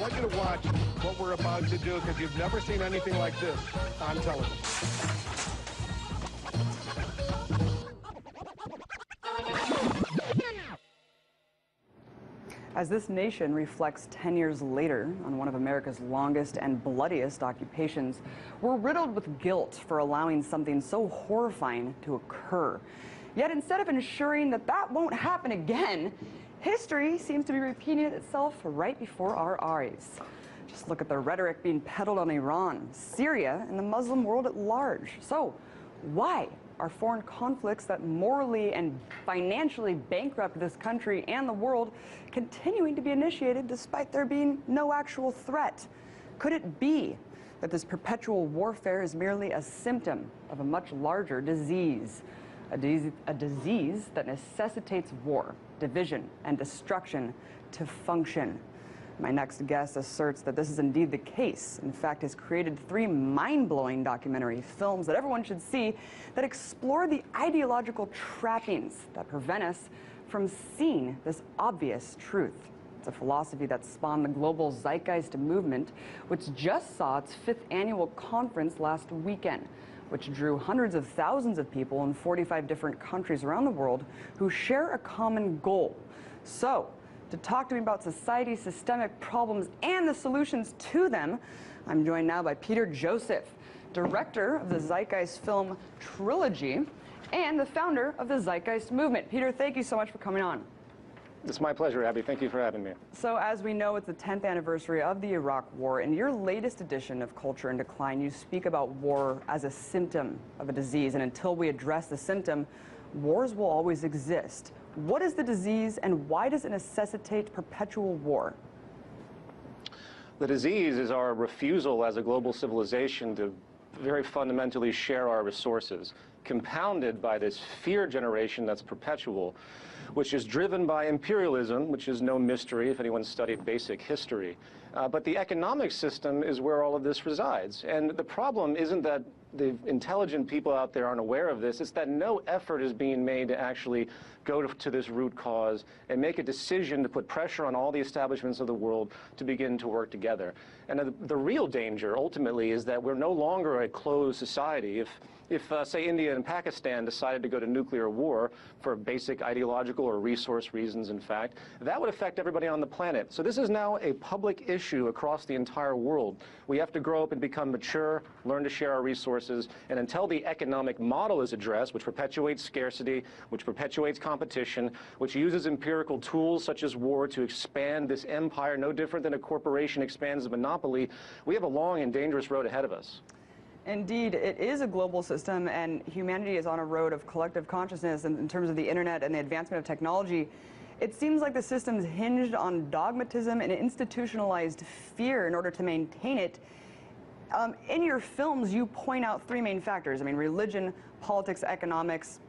want you to watch what we're about to do because you've never seen anything like this on television. As this nation reflects 10 years later on one of America's longest and bloodiest occupations, we're riddled with guilt for allowing something so horrifying to occur. Yet instead of ensuring that that won't happen again, history seems to be repeating itself right before our eyes. Just look at the rhetoric being peddled on Iran, Syria, and the Muslim world at large. So, why are foreign conflicts that morally and financially bankrupt this country and the world continuing to be initiated despite there being no actual threat? Could it be that this perpetual warfare is merely a symptom of a much larger disease? A disease that necessitates war, division, and destruction to function. My next guest asserts that this is indeed the case. In fact, has created 3 mind-blowing documentary films that everyone should see that explore the ideological trappings that prevent us from seeing this obvious truth. It's a philosophy that spawned the global Zeitgeist Movement, which just saw its 5th annual conference last weekend, which drew hundreds of thousands of people in 45 different countries around the world who share a common goal. So, to talk to me about society's systemic problems and the solutions to them, I'm joined now by Peter Joseph, director of the Zeitgeist film trilogy and the founder of the Zeitgeist Movement. Peter, thank you so much for coming on. It's my pleasure, Abby. Thank you for having me. So as we know, it's the 10th anniversary of the Iraq War. In your latest edition of Culture in Decline, you speak about war as a symptom of a disease, and until we address the symptom, wars will always exist. What is the disease, and why does it necessitate perpetual war? The disease is our refusal as a global civilization to very fundamentally share our resources, compounded by this fear generation that's perpetual, which is driven by imperialism, which is no mystery if anyone's studied basic history. But the economic system is where all of this resides. And the problem isn't that the intelligent people out there aren't aware of this, it's that no effort is being made to actually go to this root cause and make a decision to put pressure on all the establishments of the world to begin to work together. And the real danger, ultimately, is that we're no longer a closed society. If say, India and Pakistan decided to go to nuclear war for basic ideological or resource reasons, in fact, that would affect everybody on the planet. So this is now a public issue across the entire world. We have to grow up and become mature, learn to share our resources, and until the economic model is addressed, which perpetuates scarcity, which perpetuates competition, which uses empirical tools such as war to expand this empire, no different than a corporation expands a monopoly, we have a long and dangerous road ahead of us. Indeed, it is a global system, and humanity is on a road of collective consciousness in terms of the internet and the advancement of technology. It seems like the system's hinged on dogmatism and institutionalized fear in order to maintain it. In your films, you point out 3 main factors. I mean, religion, politics, economics.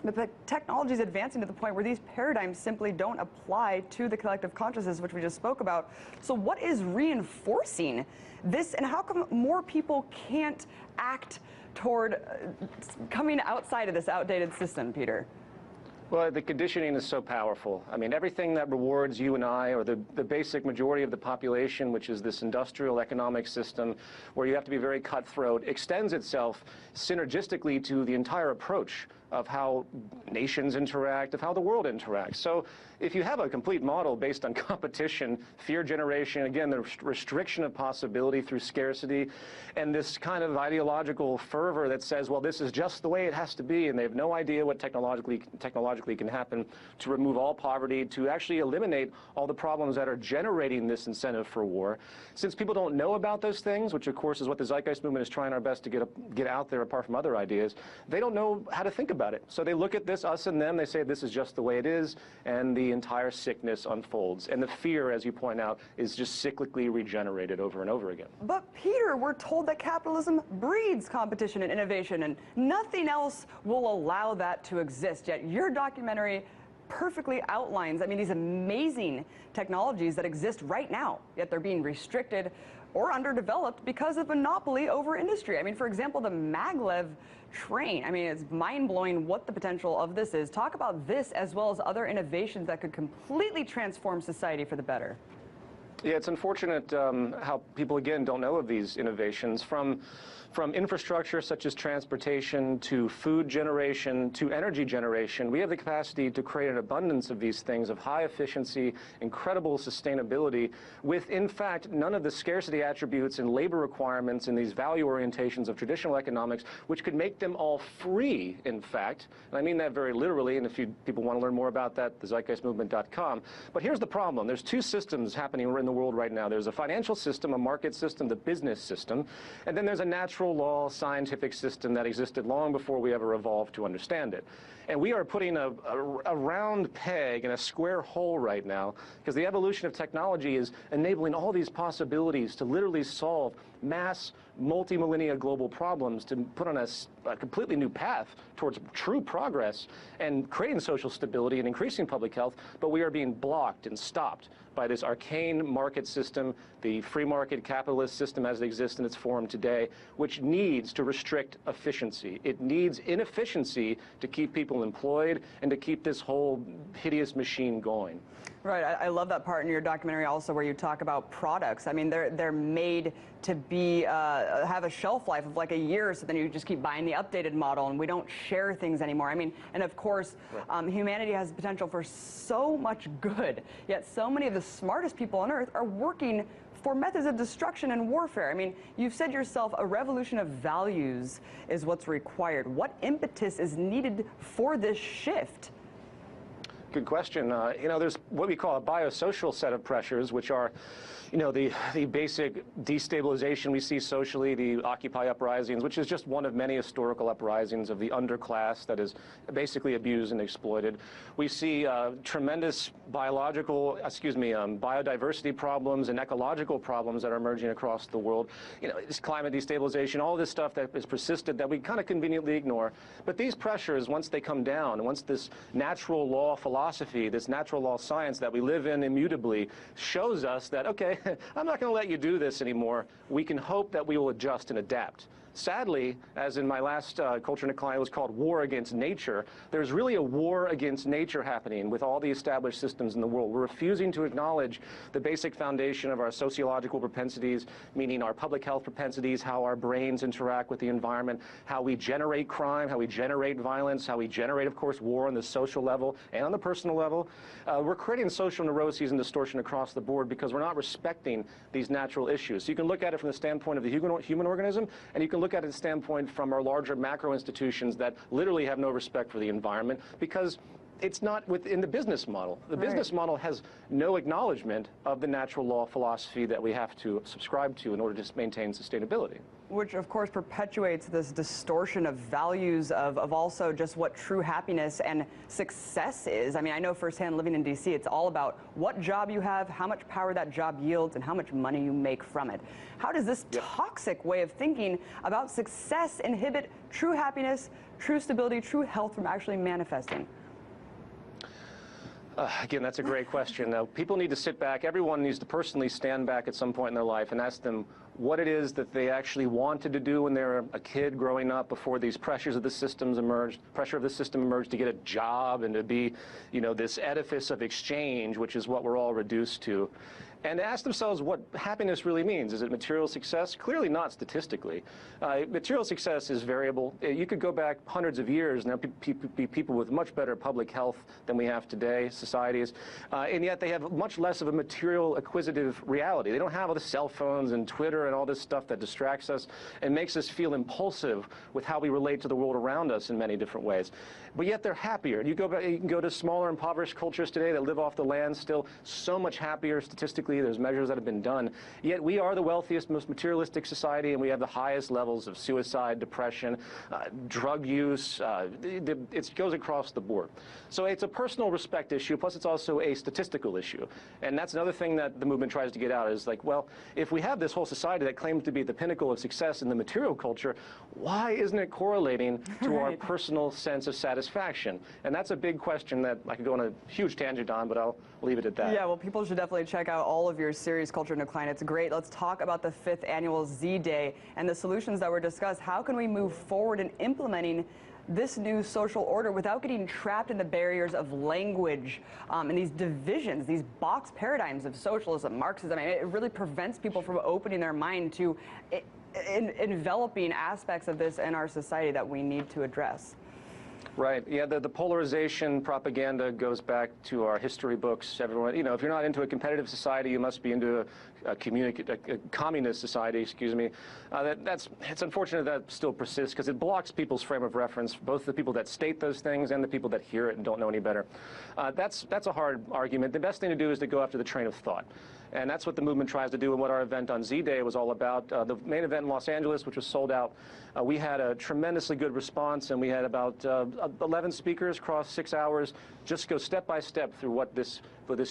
But technology is advancing to the point where these paradigms simply don't apply to the collective consciousness, which we just spoke about. So what is reinforcing this, and how come more people can't act toward coming outside of this outdated system, Peter? Well, the conditioning is so powerful. I mean, everything that rewards you and I, or the basic majority of the population, which is this industrial economic system where you have to be very cutthroat, extends itself synergistically to the entire approach of how nations interact, of how the world interacts. So if you have a complete model based on competition, fear generation, again, the restriction of possibility through scarcity, and this kind of ideological fervor that says, well, this is just the way it has to be, and they have no idea what technologically can happen to remove all poverty, to actually eliminate all the problems that are generating this incentive for war. Since people don't know about those things, which of course is what the Zeitgeist Movement is trying our best to get out there apart from other ideas, they don't know how to think about it. So they look at this, us and them, they say this is just the way it is, and the entire sickness unfolds. And the fear, as you point out, is just cyclically regenerated over and over again. But Peter, we're told that capitalism breeds competition and innovation, and nothing else will allow that to exist. Yet your documentary perfectly outlines, I mean, these amazing technologies that exist right now, yet they're being restricted or underdeveloped because of monopoly over industry. I mean, for example, the maglev train. I mean, it's mind-blowing what the potential of this is. Talk about this as well as other innovations that could completely transform society for the better. Yeah, it's unfortunate how people, again, don't know of these innovations. From infrastructure such as transportation to food generation to energy generation, we have the capacity to create an abundance of these things of high efficiency, incredible sustainability, with, in fact, none of the scarcity attributes and labor requirements and these value orientations of traditional economics, which could make them all free, in fact. And I mean that very literally, and if people want to learn more about that, the zeitgeistmovement.com. But here's the problem. There's two systems happening in the world right now. There's a financial system, a market system, the business system, and then there's a natural law scientific system that existed long before we ever evolved to understand it. And we are putting a round peg in a square hole right now because the evolution of technology is enabling all these possibilities to literally solve mass, multi-millennia global problems, to put on a completely new path towards true progress and creating social stability and increasing public health, but we are being blocked and stopped by this arcane market system, the free market capitalist system as it exists in its form today, which needs to restrict efficiency. It needs inefficiency to keep people employed and to keep this whole hideous machine going. Right. I love that part in your documentary also where you talk about products. I mean, they're made to be have a shelf life of like a year, so then you just keep buying the updated model, and we don't share things anymore. I mean, and of course, humanity has potential for so much good, yet so many of the smartest people on Earth are working for methods of destruction and warfare. I mean, you've said yourself a revolution of values is what's required. What impetus is needed for this shift? Good question. You know, there's what we call a biosocial set of pressures, which are, you know, the basic destabilization we see socially, the Occupy uprisings, which is just one of many historical uprisings of the underclass that is basically abused and exploited. We see tremendous biodiversity problems and ecological problems that are emerging across the world. You know, this climate destabilization, all this stuff that is persisted that we kind of conveniently ignore. But these pressures, once they come down, once this natural law philosophy, this natural law science that we live in immutably shows us that, okay, I'm not going to let you do this anymore, we can hope that we will adjust and adapt. Sadly, as in my last Culture in Decline, it was called War Against Nature, there's really a war against nature happening with all the established systems in the world. We're refusing to acknowledge the basic foundation of our sociological propensities, meaning our public health propensities, how our brains interact with the environment, how we generate crime, how we generate violence, how we generate, of course, war on the social level and on the personal level. We're creating social neuroses and distortion across the board because we're not respecting these natural issues. So you can look at it from the standpoint of the human organism, and you can look at it standpoint from our larger macro institutions that literally have no respect for the environment because it's not within the business model. The business model has no acknowledgement of the natural law philosophy that we have to subscribe to in order to maintain sustainability. Which, of course, perpetuates this distortion of values of also just what true happiness and success is. I mean, I know firsthand living in D.C., it's all about what job you have, how much power that job yields, and how much money you make from it. How does this toxic way of thinking about success inhibit true happiness, true stability, true health from actually manifesting? Again, that's a great question. People need to sit back. Everyone needs to personally stand back at some point in their life and ask them what it is that they actually wanted to do when they were a kid growing up before these pressures of the systems emerged, pressure of the system emerged to get a job and to be, you know, this edifice of exchange, which is what we're all reduced to. And ask themselves what happiness really means. Is it material success? Clearly not statistically. Material success is variable. You could go back hundreds of years and there be people with much better public health than we have today, societies, and yet they have much less of a material acquisitive reality. They don't have all the cell phones and Twitter and all this stuff that distracts us and makes us feel impulsive with how we relate to the world around us in many different ways. But yet they're happier. You can go to smaller impoverished cultures today that live off the land, still so much happier statistically. There's measures that have been done. Yet we are the wealthiest, most materialistic society, and we have the highest levels of suicide, depression, drug use. It goes across the board. So it's a personal respect issue, plus it's also a statistical issue. And that's another thing that the movement tries to get out is like, well, if we have this whole society that claims to be the pinnacle of success in the material culture, why isn't it correlating to our personal sense of satisfaction? And that's a big question that I could go on a huge tangent on, but I'll leave it at that. Yeah, well, people should definitely check out all of your series, Culture in Decline. It's great. Let's talk about the 5th annual Z-Day and the solutions that were discussed. How can we move forward in implementing this new social order without getting trapped in the barriers of language and these divisions, these box paradigms of socialism, Marxism. I mean, it really prevents people from opening their mind to enveloping aspects of this in our society that we need to address. Right. Yeah, the polarization propaganda goes back to our history books. Everyone, you know, if you're not into a competitive society, you must be into a communist society, excuse me. It's unfortunate that still persists because it blocks people's frame of reference, both the people that state those things and the people that hear it and don't know any better. That's a hard argument. The best thing to do is to go after the train of thought. And that's what the movement tries to do, and what our event on Z-Day was all about. The main event in Los Angeles, which was sold out, we had a tremendously good response, and we had about 11 speakers across 6 hours just go step by step through what this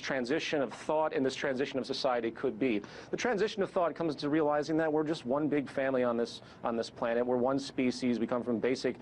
transition of thought and this transition of society could be. The transition of thought comes to realizing that we're just one big family on this planet. We're one species. We come from basic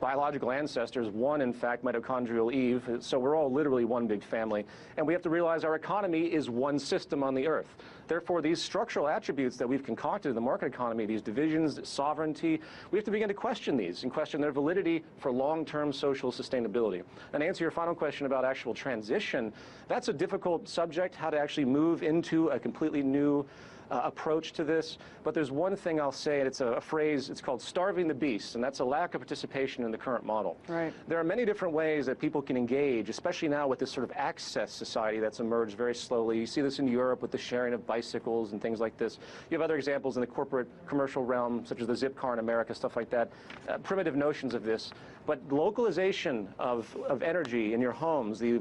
biological ancestors, one, in fact, mitochondrial Eve. So we're all literally one big family. And we have to realize our economy is one system on the earth. Therefore, these structural attributes that we've concocted in the market economy, these divisions, sovereignty, we have to begin to question these and question their validity for long-term social sustainability. And to answer your final question about actual transition, that's a difficult subject, how to actually move into a completely new approach to this. But there's one thing I'll say, and it's a phrase, it's called starving the beast, and that's a lack of participation in the current model. Right. There are many different ways that people can engage, especially now with this sort of access society that's emerged very slowly. You see this in Europe with the sharing of bicycles and things like this. You have other examples in the corporate commercial realm, such as the zip car in America, stuff like that. Primitive notions of this. But localization of energy in your homes, the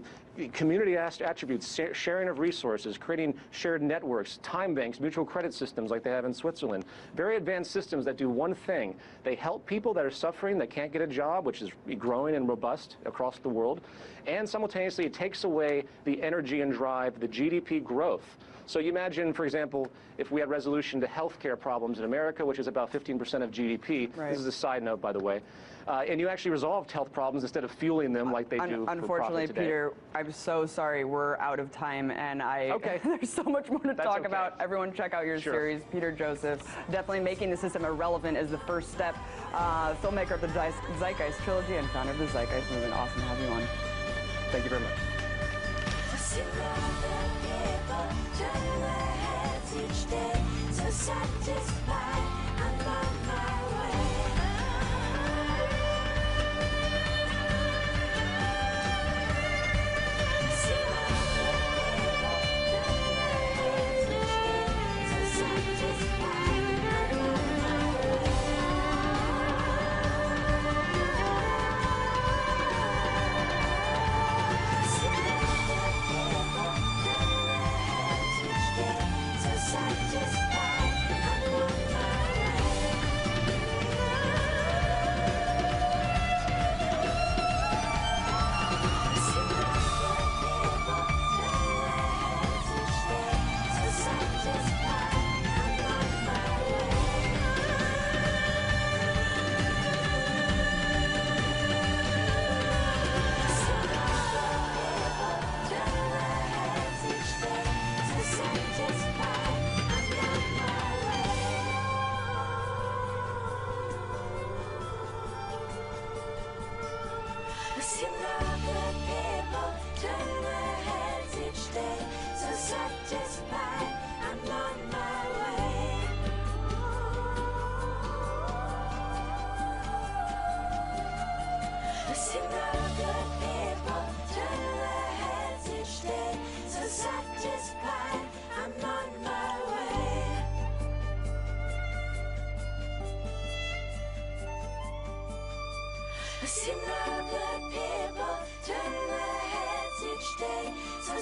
community attributes, sharing of resources, creating shared networks, time banks, mutual credit systems like they have in Switzerland. Very advanced systems that do one thing. They help people that are suffering, that can't get a job, which is growing and robust across the world. And simultaneously, it takes away the energy and drive, the GDP growth. So you imagine, for example, if we had resolution to healthcare problems in America, which is about 15% of GDP. Right. This is a side note, by the way. And you actually resolved health problems instead of fueling them like they do. Unfortunately, Peter, I'm so sorry. We're out of time, and there's so much more to talk about. Everyone, check out your series, Peter Joseph. Definitely making the system irrelevant is the first step. Filmmaker of the Zeitgeist trilogy and founder of the Zeitgeist Movement. Awesome to have you on. Thank you very much.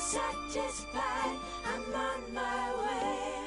Satisfied, I'm on my way.